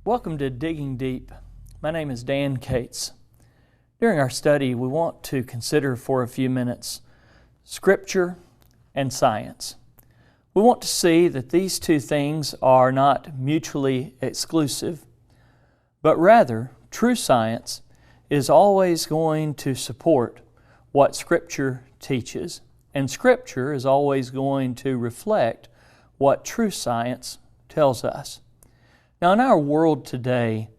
Welcome to Digging Deep. My name is Dan Cates. During our study, we want to consider for a few minutes Scripture and science. We want to see that these two things are not mutually exclusive, but rather true science is always going to support what Scripture teaches, and Scripture is always going to reflect what true science tells us. Now, in our world today,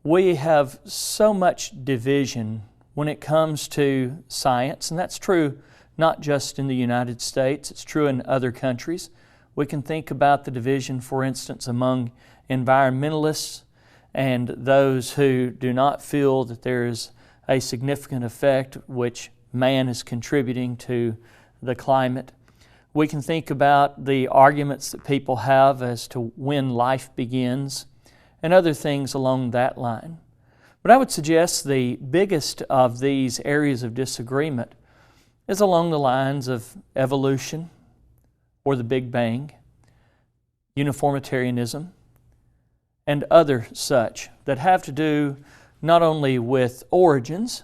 we have so much division when it comes to science, and that's true not just in the United States, it's true in other countries. We can think about the division, for instance, among environmentalists and those who do not feel that there is a significant effect which man is contributing to the climate. We can think about the arguments that people have as to when life begins and other things along that line. But I would suggest the biggest of these areas of disagreement is along the lines of evolution or the Big Bang, uniformitarianism, and other such that have to do not only with origins,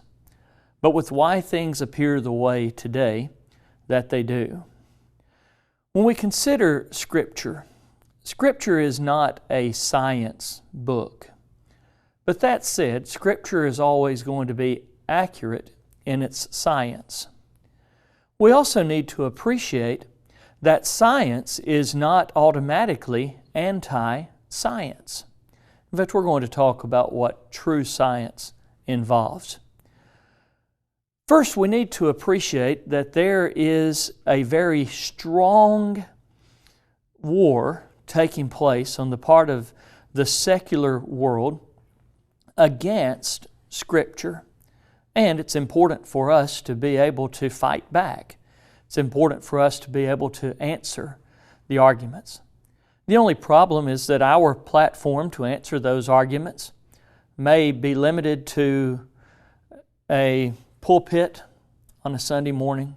but with why things appear the way today that they do. When we consider Scripture, Scripture is not a science book. But that said, Scripture is always going to be accurate in its science. We also need to appreciate that science is not automatically anti-science. In fact, we're going to talk about what true science involves. First, we need to appreciate that there is a very strong war taking place on the part of the secular world against Scripture. And it's important for us to be able to fight back. It's important for us to be able to answer the arguments. The only problem is that our platform to answer those arguments may be limited to a pulpit on a Sunday morning,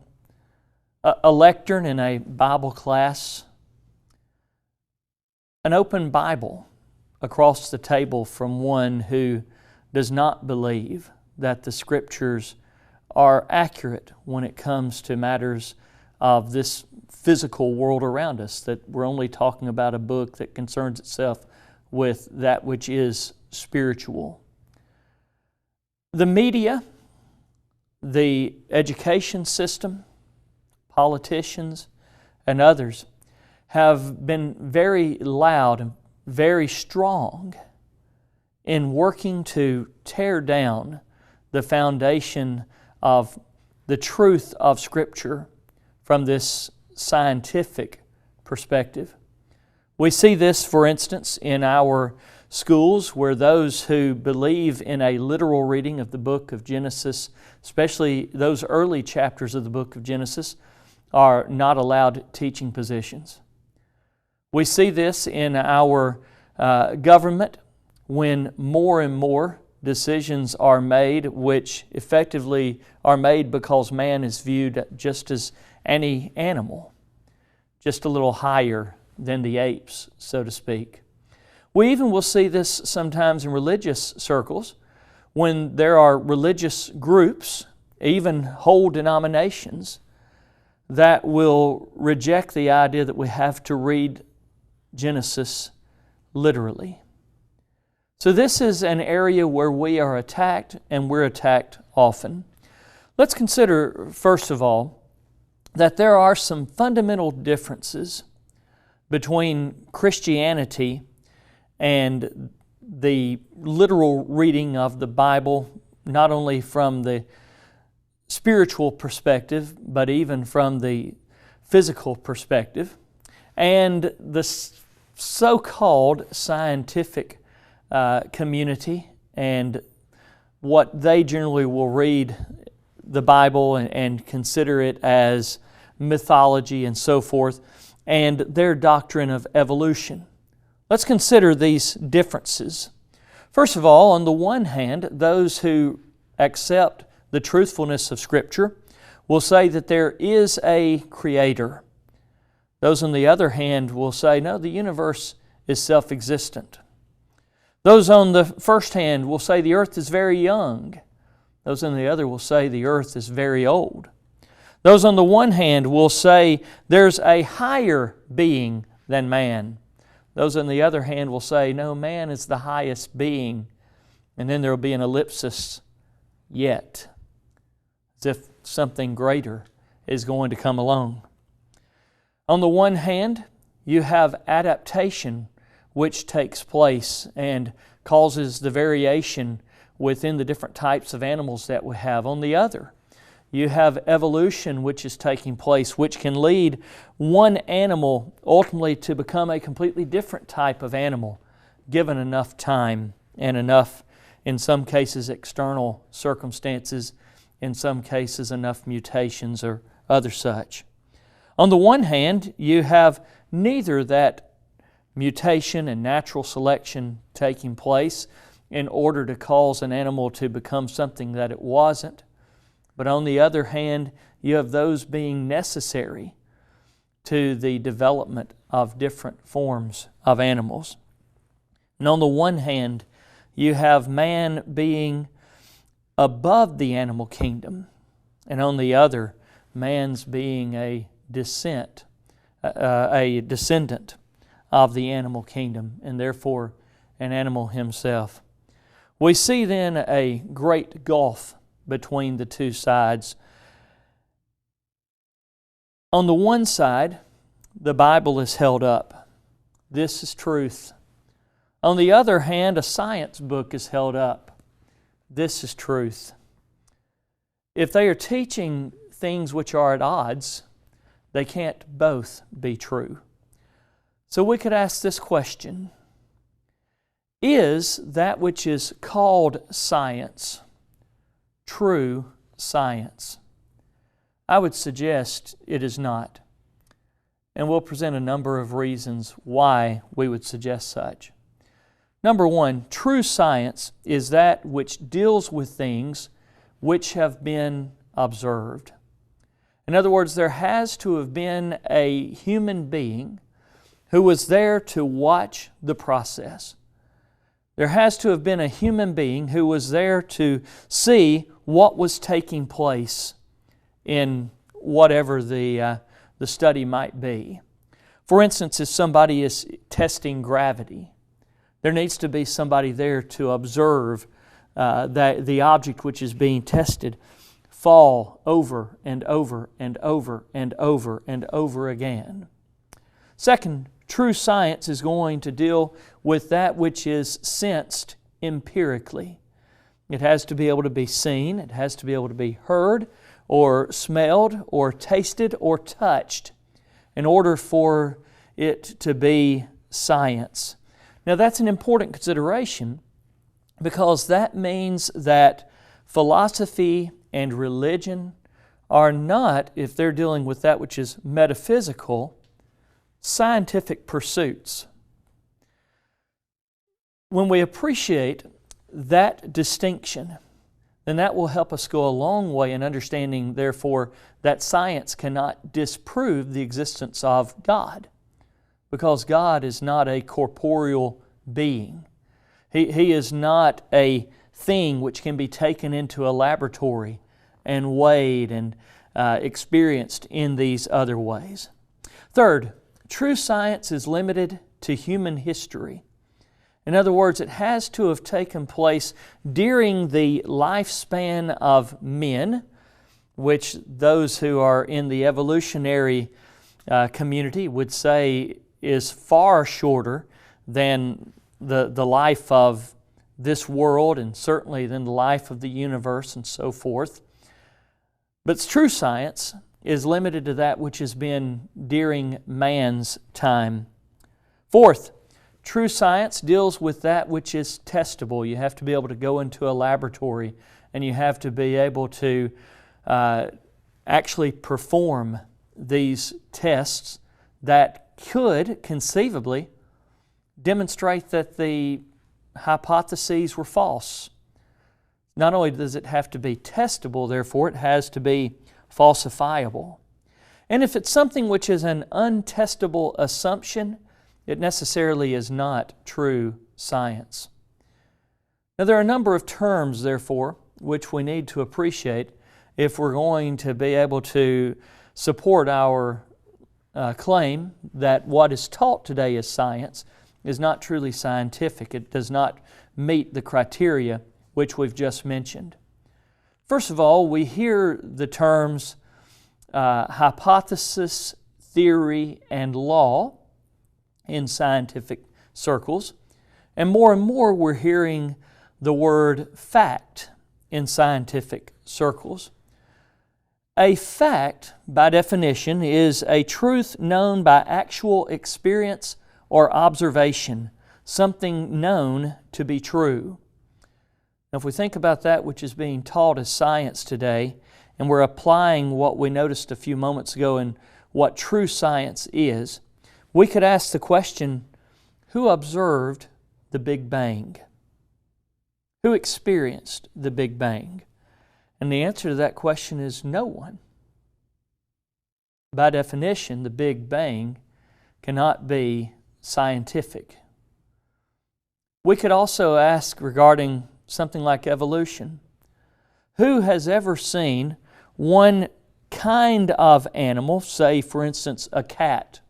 a lectern in a Bible class, an open Bible across the table from one who does not believe that the Scriptures are accurate when it comes to matters of this physical world around us, that we're only talking about a book that concerns itself with that which is spiritual. The media, the education system, politicians, and others have been very loud and very strong in working to tear down the foundation of the truth of Scripture from this scientific perspective. We see this, for instance, in our schools where those who believe in a literal reading of the book of Genesis, especially those early chapters of the book of Genesis, are not allowed teaching positions. We see this in our government when more and more decisions are made which effectively are made because man is viewed just as any animal, just a little higher than the apes, so to speak. We even will see this sometimes in religious circles when there are religious groups, even whole denominations, that will reject the idea that we have to read Genesis literally. So this is an area where we are attacked, and we're attacked often. Let's consider, first of all, that there are some fundamental differences between Christianity and the literal reading of the Bible, not only from the spiritual perspective, but even from the physical perspective, and the so-called scientific community and what they generally will read the Bible and consider it as mythology and so forth, and their doctrine of evolution. Let's consider these differences. First of all, on the one hand, those who accept the truthfulness of Scripture will say that there is a Creator. Those on the other hand will say, no, the universe is self-existent. Those on the first hand will say the earth is very young. Those on the other will say the earth is very old. Those on the one hand will say there's a higher being than man. Those on the other hand will say, no, man is the highest being. And then there will be an ellipsis, yet, as if something greater is going to come along. On the one hand, you have adaptation, which takes place and causes the variation within the different types of animals that we have. On the other, you have evolution which is taking place, which can lead one animal ultimately to become a completely different type of animal, given enough time and enough, in some cases, external circumstances, in some cases, enough mutations or other such. On the one hand, you have neither that mutation and natural selection taking place in order to cause an animal to become something that it wasn't. But on the other hand, you have those being necessary to the development of different forms of animals. And on the one hand, you have man being above the animal kingdom, and on the other, man's being a descendant of the animal kingdom, and therefore an animal himself. We see then a great gulf between the two sides. On the one side, the Bible is held up. This is truth. On the other hand, a science book is held up. This is truth. If they are teaching things which are at odds, they can't both be true. So we could ask this question: is that which is called science true science? I would suggest it is not. And we'll present a number of reasons why we would suggest such. Number one, true science is that which deals with things which have been observed. In other words, there has to have been a human being who was there to watch the process. There has to have been a human being who was there to see what was taking place in whatever the study might be. For instance, if somebody is testing gravity, there needs to be somebody there to observe the object which is being tested fall over and over and over and over and over again. Second, true science is going to deal with that which is sensed empirically. It has to be able to be seen, it has to be able to be heard or smelled or tasted or touched in order for it to be science. Now that's an important consideration because that means that philosophy and religion are not, if they're dealing with that which is metaphysical, scientific pursuits. When we appreciate that distinction, then that will help us go a long way in understanding, therefore, that science cannot disprove the existence of God, because God is not a corporeal being. He is not a thing which can be taken into a laboratory and weighed and experienced in these other ways. Third, true science is limited to human history. In other words, it has to have taken place during the lifespan of men, which those who are in the evolutionary community would say is far shorter than the life of this world and certainly than the life of the universe and so forth. But true science is limited to that which has been during man's time. Fourth, true science deals with that which is testable. You have to be able to go into a laboratory and you have to be able to actually perform these tests that could conceivably demonstrate that the hypotheses were false. Not only does it have to be testable, therefore, it has to be falsifiable. And if it's something which is an untestable assumption, it necessarily is not true science. Now, there are a number of terms, therefore, which we need to appreciate if we're going to be able to support our claim that what is taught today as science is not truly scientific. It does not meet the criteria which we've just mentioned. First of all, we hear the terms hypothesis, theory, and law in scientific circles, and more we're hearing the word fact in scientific circles. A fact, by definition, is a truth known by actual experience or observation, something known to be true. Now, if we think about that which is being taught as science today, and we're applying what we noticed a few moments ago in what true science is, we could ask the question, who observed the Big Bang? Who experienced the Big Bang? And the answer to that question is no one. By definition, the Big Bang cannot be scientific. We could also ask regarding something like evolution. Who has ever seen one kind of animal, say for instance a cat,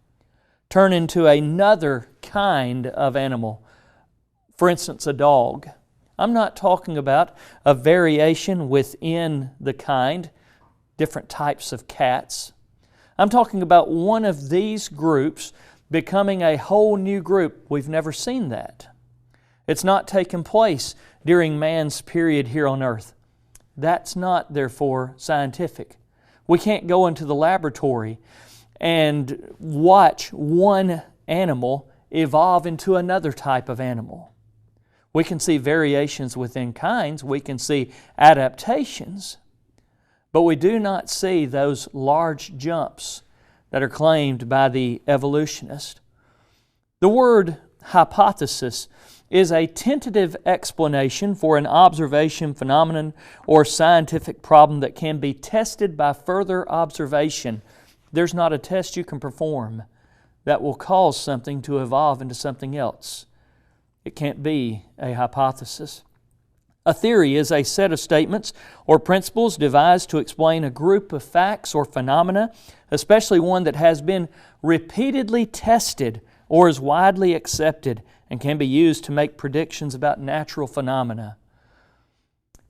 turn into another kind of animal, for instance a dog? I'm not talking about a variation within the kind, different types of cats. I'm talking about one of these groups becoming a whole new group. We've never seen that. It's not taken place during man's period here on earth. That's not, therefore, scientific. We can't go into the laboratory and watch one animal evolve into another type of animal. We can see variations within kinds, we can see adaptations, but we do not see those large jumps that are claimed by the evolutionist. The word hypothesis is a tentative explanation for an observation, phenomenon, or scientific problem that can be tested by further observation. There's not a test you can perform that will cause something to evolve into something else. It can't be a hypothesis. A theory is a set of statements or principles devised to explain a group of facts or phenomena, especially one that has been repeatedly tested or is widely accepted and can be used to make predictions about natural phenomena.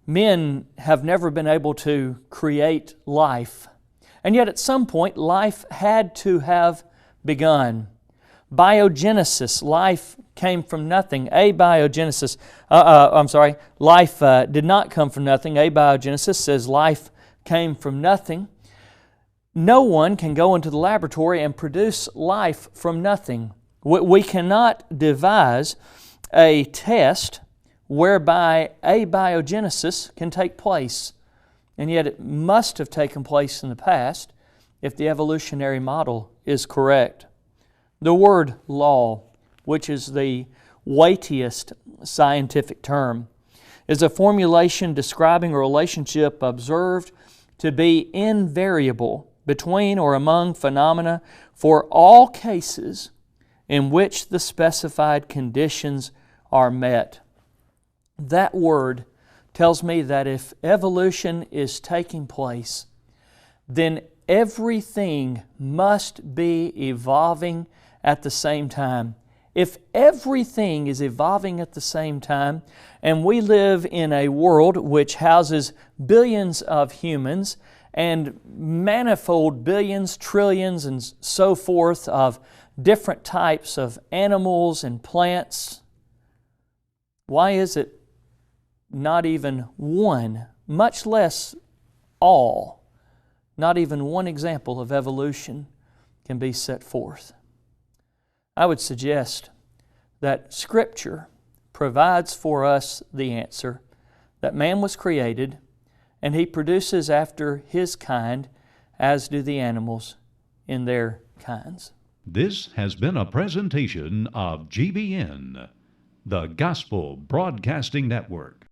Men have never been able to create life, and yet at some point life had to have begun. Biogenesis, life came from nothing. Abiogenesis, life did not come from nothing. Abiogenesis says life came from nothing. No one can go into the laboratory and produce life from nothing. We cannot devise a test whereby abiogenesis can take place, and yet it must have taken place in the past if the evolutionary model is correct. The word law, which is the weightiest scientific term, is a formulation describing a relationship observed to be invariable between or among phenomena for all cases in which the specified conditions are met. That word tells me that if evolution is taking place, then everything must be evolving at the same time. If everything is evolving at the same time, and we live in a world which houses billions of humans and manifold billions, trillions, and so forth of different types of animals and plants, why is it not even one, much less all, not even one example of evolution can be set forth? I would suggest that Scripture provides for us the answer that man was created and he produces after his kind, as do the animals in their kinds. This has been a presentation of GBN, the Gospel Broadcasting Network.